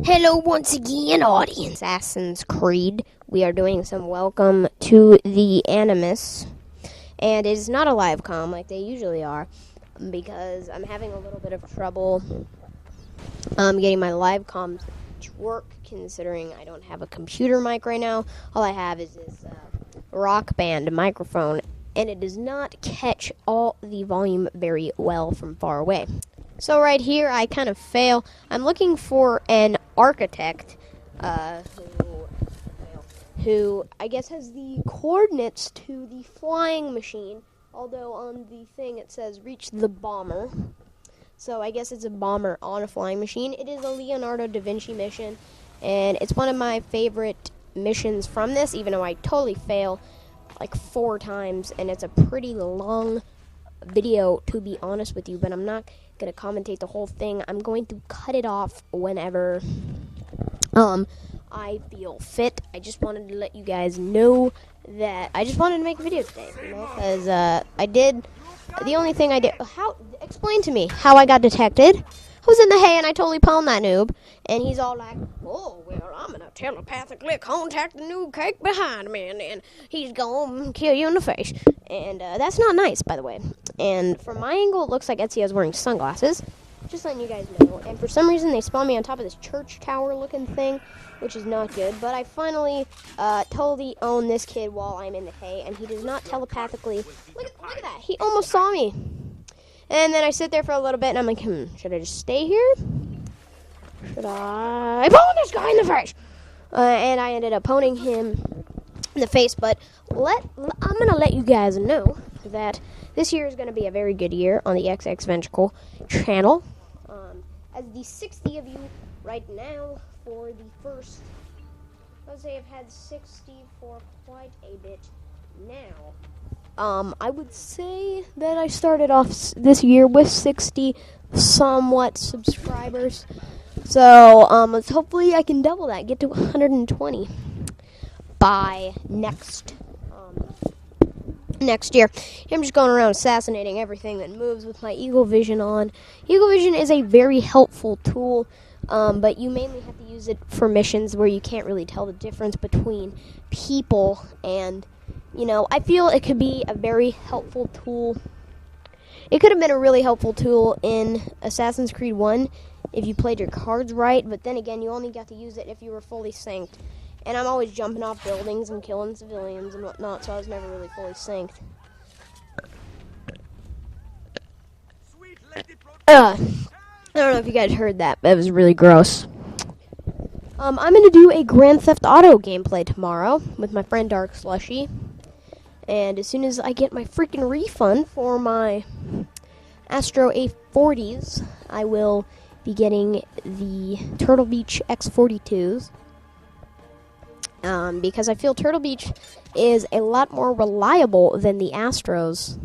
Hello once again, audience. Assassin's Creed. We are doing some welcome to the Animus. And it is not a live comm like they usually are, because I'm having a little bit of trouble getting my live comms to work, considering I don't have a computer mic right now. All I have is this Rock Band microphone, and it does not catch all the volume very well from far away. So right here, I kind of fail. I'm looking for an architect who I guess has the coordinates to the flying machine, although on the thing it says reach the bomber. So I guess it's a bomber on a flying machine. It is a Leonardo da Vinci mission, and it's one of my favorite missions from this, even though I totally fail like 4 times, and it's a pretty long video, to be honest with you, but I'm not going to commentate the whole thing. I'm going to cut it off whenever I feel fit. I just wanted to let you guys know that I just wanted to make a video today, because the only thing I did, explain to me how I got detected. I was in the hay and I totally pwned that noob, and he's all like, oh, well, I'm going to telepathically contact the noob cake behind me, and then he's going to kill you in the face. And that's not nice, by the way. And from my angle, it looks like Ezio's wearing sunglasses, just letting you guys know. And for some reason, they spawned me on top of this church tower looking thing, which is not good. But I finally totally own this kid while I'm in the hay, and he does not telepathically. Look at that. He almost saw me. And then I sit there for a little bit, and I'm like, should I just stay here? Should I pwn this guy in the face? And I ended up pwning him in the face. But I'm going to let you guys know that this year is going to be a very good year on the XX Ventricle channel. As the 60 of you right now for the first, let's say I've had 60 for quite a bit now. I would say that I started off this year with 60 somewhat subscribers. So, hopefully I can double that, get to 120 by next year. I'm just going around assassinating everything that moves with my Eagle Vision on. Eagle Vision is a very helpful tool, but you mainly have to use it for missions where you can't really tell the difference between people, and I feel it could be a very helpful tool. It could have been a really helpful tool in Assassin's Creed 1 if you played your cards right, but then again, you only got to use it if you were fully synced. And I'm always jumping off buildings and killing civilians and whatnot, so I was never really fully synced. I don't know if you guys heard that, but it was really gross. I'm going to do a Grand Theft Auto gameplay tomorrow with my friend Dark Slushy. And as soon as I get my freaking refund for my Astro A40s, I will be getting the Turtle Beach X42s. Because I feel Turtle Beach is a lot more reliable than the Astros.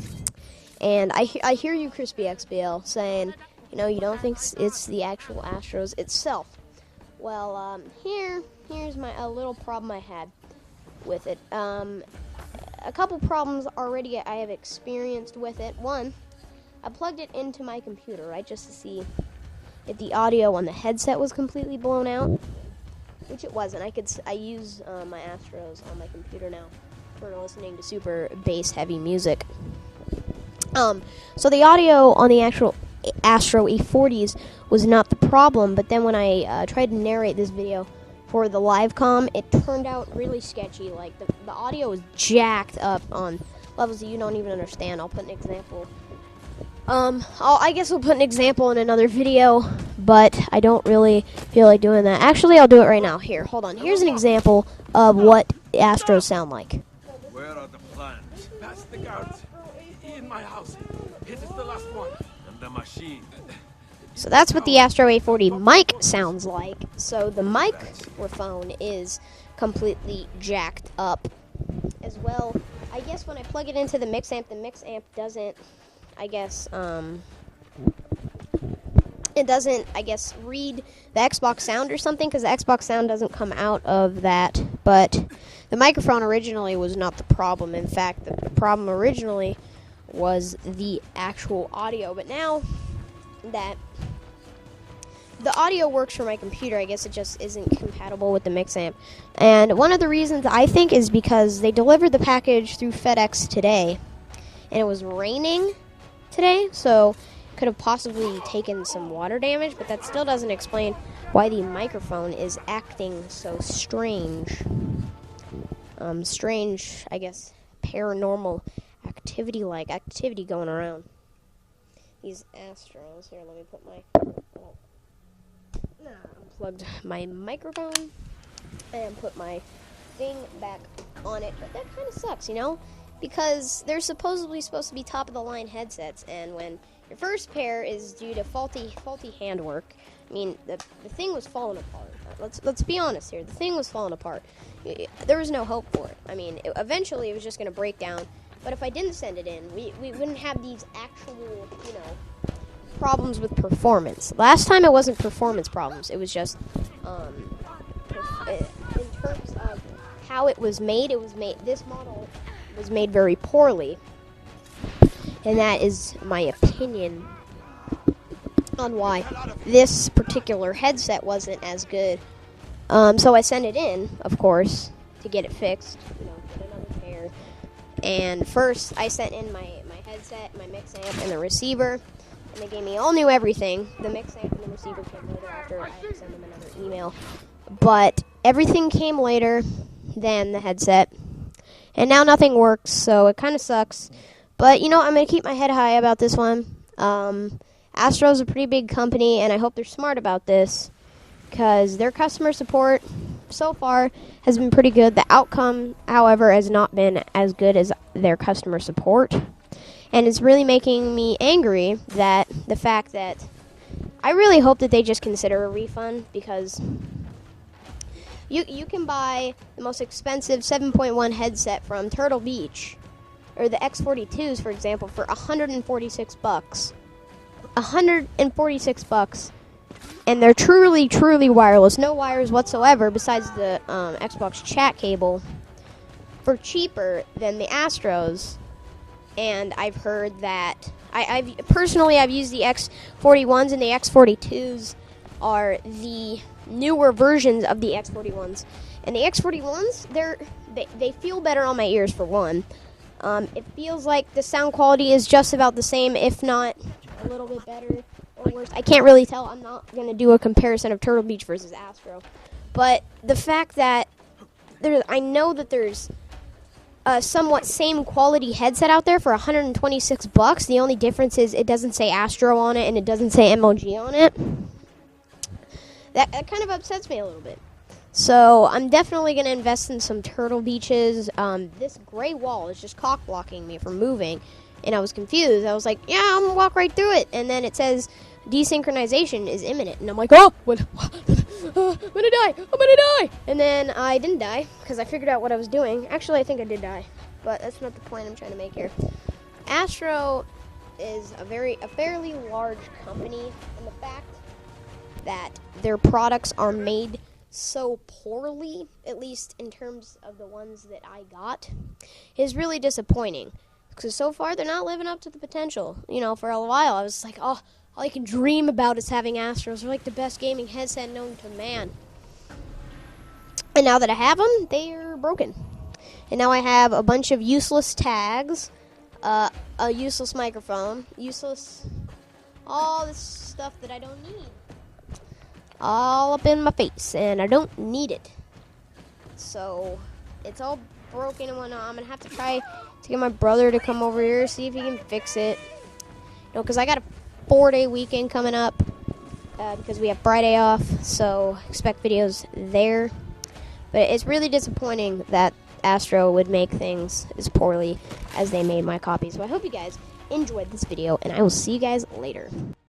And I hear you, Crispy XBL, saying, you don't think it's the actual Astros itself. Well, here's a little problem I had with it. A couple problems already I have experienced with it. One, I plugged it into my computer, right, just to see if the audio on the headset was completely blown out, which it wasn't. I use my Astros on my computer now for listening to super bass heavy music. So the audio on the actual Astro A40s was not the problem, but then when I tried to narrate this video for the live comm, it turned out really sketchy. Like, the audio was jacked up on levels that you don't even understand. I'll put an example. I guess we'll put an example in another video, but I don't really feel like doing that. Actually, I'll do it right now. Here, hold on. Here's an example of what Astros sound like. Where are the plans? Past the guards. In my house. It is the last one. And the machine. So that's what the Astro A40 mic sounds like. So the microphone is completely jacked up as well. I guess when I plug it into the mix amp doesn't, read the Xbox sound or something, because the Xbox sound doesn't come out of that. But the microphone originally was not the problem. In fact, the problem originally was the actual audio. But now that the audio works for my computer. I guess it just isn't compatible with the mix amp. And one of the reasons I think is because they delivered the package through FedEx today, and it was raining today, so could have possibly taken some water damage, but that still doesn't explain why the microphone is acting so strange. Strange, I guess, paranormal activity going around. These Astros. Here, let me put my... unplugged my microphone and put my thing back on it, but that kind of sucks, you know, because they're supposed to be top-of-the-line headsets, and when your first pair is due to faulty handwork, I mean, the thing was falling apart. Let's be honest here. The thing was falling apart. There was no hope for it. I mean, eventually it was just going to break down. But if I didn't send it in, we wouldn't have these actual, you know, problems with performance. Last time it wasn't performance problems. It was just in terms of how it was made. This model was made very poorly. And that is my opinion on why this particular headset wasn't as good. So I sent it in, of course, to get it fixed, you know, get another pair. And first, I sent in my headset, my mix amp, and the receiver. And they gave me all new everything. The mix amp and the receiver came later after I had to send them another email. But everything came later than the headset. And now nothing works, so it kind of sucks. But, you know, I'm going to keep my head high about this one. Astro's a pretty big company, and I hope they're smart about this, because their customer support so far has been pretty good. The outcome, however, has not been as good as their customer support. And it's really making me angry that the fact that I really hope that they just consider a refund, because you can buy the most expensive 7.1 headset from Turtle Beach, or the X42s, for example, for $146. $146. And they're truly, truly wireless. No wires whatsoever besides the Xbox chat cable, for cheaper than the Astros. And I've heard that I've used the X41s, and the X42s are the newer versions of the X41s. And the X41s, they feel better on my ears, for one. It feels like the sound quality is just about the same, if not a little bit better or worse. I can't really tell. I'm not going to do a comparison of Turtle Beach versus Astro. But the fact that I know that there's a somewhat same quality headset out there for $126. The only difference is it doesn't say Astro on it, and it doesn't say MLG on it. That kind of upsets me a little bit. So I'm definitely going to invest in some Turtle Beaches. This gray wall is just cock blocking me from moving, and I was confused. I was like, yeah, I'm going to walk right through it. And then it says desynchronization is imminent. And I'm like, oh, I'm going to die. And then I didn't die, because I figured out what I was doing. Actually, I think I did die, but that's not the point I'm trying to make here. Astro is a fairly large company, and the fact that their products are made so poorly, at least in terms of the ones that I got, is really disappointing. Because so far, they're not living up to the potential. You know, for a while, I was like, oh, all I can dream about is having Astros. They're like the best gaming headset known to man. And now that I have them, they are broken. And now I have a bunch of useless tags, a useless microphone, all this stuff that I don't need. All up in my face, and I don't need it. So, it's all broken and whatnot. I'm going to have to try to get my brother to come over here, see if he can fix it. You know, because I got a 4-day weekend coming up, because we have Friday off, so expect videos there. But it's really disappointing that Astro would make things as poorly as they made my copies. So I hope you guys enjoyed this video, and I will see you guys later.